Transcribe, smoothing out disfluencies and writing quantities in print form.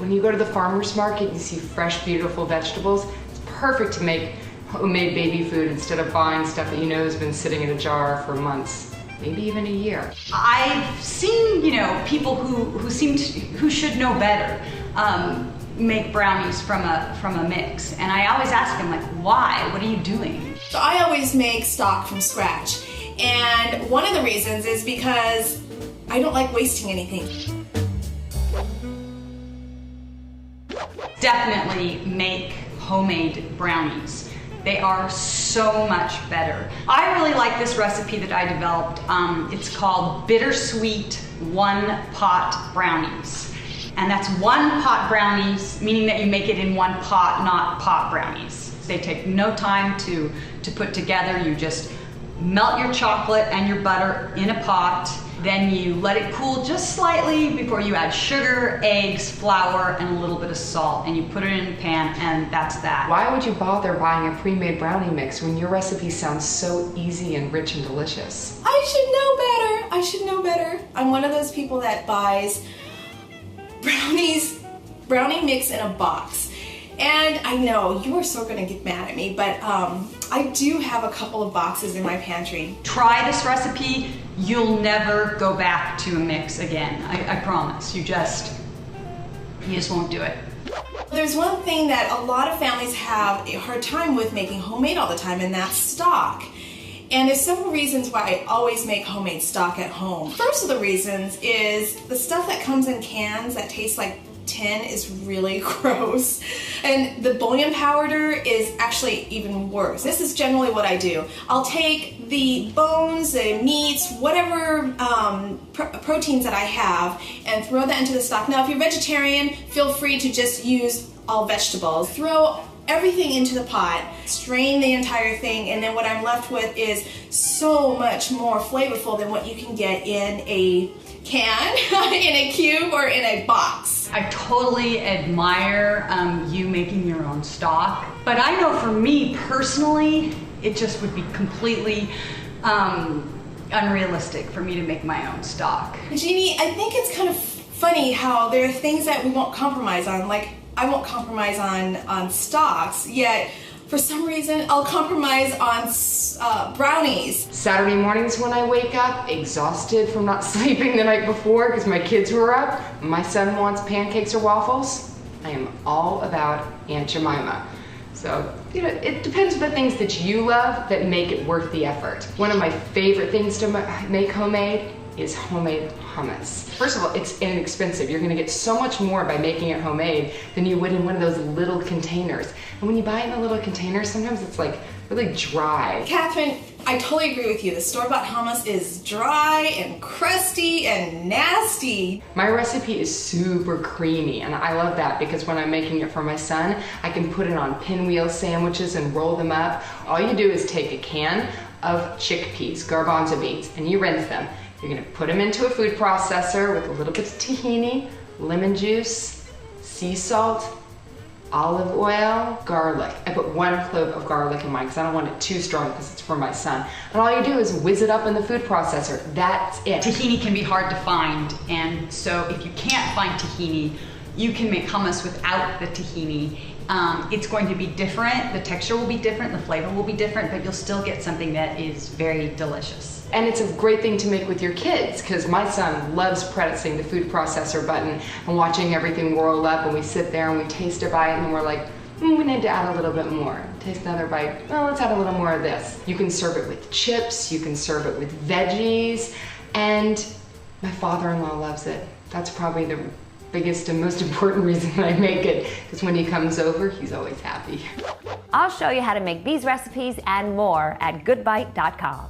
When you go to the farmer's market, you see fresh, beautiful vegetables. It's perfect to make homemade baby food instead of buying stuff that you know has been sitting in a jar for months, maybe even a year. I've seen, people who should know better make brownies from a mix, and I always ask them, like, why? What are you doing? So I always make stock from scratch, and one of the reasons is because I don't like wasting anything. Definitely make homemade brownies. They are so much better. I really like this recipe that I developed. It's called Bittersweet One Pot Brownies. And that's one pot brownies, meaning that you make it in one pot, not pot brownies. They take no time to put together. You just melt your chocolate and your butter in a pot. Then you let it cool just slightly before you add sugar, eggs, flour, and a little bit of salt. And you put it in a pan, and that's that. Why would you bother buying a pre-made brownie mix when your recipe sounds so easy and rich and delicious? I should know better. I should know better. I'm one of those people that buys brownie mix in a box. And I know you are so gonna get mad at me, but I do have a couple of boxes in my pantry. Try this recipe. You'll never go back to a mix again. I promise. You just won't do it. There's one thing that a lot of families have a hard time with making homemade all the time, and that's stock. And there's several reasons why I always make homemade stock at home. First of the reasons is the stuff that comes in cans that tastes like tin is really gross. And the bouillon powder is actually even worse. This is generally what I do. I'll take the bones, the meats, whatever proteins that I have, and throw that into the stock. Now, if you're vegetarian, feel free to just use all vegetables. Throw everything into the pot, strain the entire thing, and then what I'm left with is so much more flavorful than what you can get in a can, in a cube, or in a box. I totally admire you making your own stock, but I know for me personally, it just would be completely unrealistic for me to make my own stock. Jeannie, I think it's kind of funny how there are things that we won't compromise on, like I won't compromise on stocks, yet for some reason I'll compromise on brownies. Saturday mornings when I wake up, exhausted from not sleeping the night before because my kids were up, my son wants pancakes or waffles, I am all about Aunt Jemima. So, it depends on the things that you love that make it worth the effort. One of my favorite things to make homemade is homemade hummus. First of all, it's inexpensive. You're gonna get so much more by making it homemade than you would in one of those little containers. And when you buy in the little containers, sometimes it's like really dry. Catherine, I totally agree with you. The store-bought hummus is dry and crusty and nasty. My recipe is super creamy, and I love that because when I'm making it for my son, I can put it on pinwheel sandwiches and roll them up. All you do is take a can of chickpeas, garbanzo beans, and you rinse them. You're gonna put them into a food processor with a little bit of tahini, lemon juice, sea salt, olive oil, garlic. I put 1 clove of garlic in mine because I don't want it too strong because it's for my son. And all you do is whiz it up in the food processor. That's it. Tahini can be hard to find, and so if you can't find tahini, you can make hummus without the tahini. It's going to be different, the texture will be different, the flavor will be different, but you'll still get something that is very delicious. And it's a great thing to make with your kids because my son loves pressing the food processor button and watching everything roll up, and we sit there and we taste a bite and we're like, we need to add a little bit more. Taste another bite, well, let's add a little more of this. You can serve it with chips, you can serve it with veggies, and my father-in-law loves it. That's probably the biggest and most important reason that I make it, because when he comes over, he's always happy. I'll show you how to make these recipes and more at goodbite.com.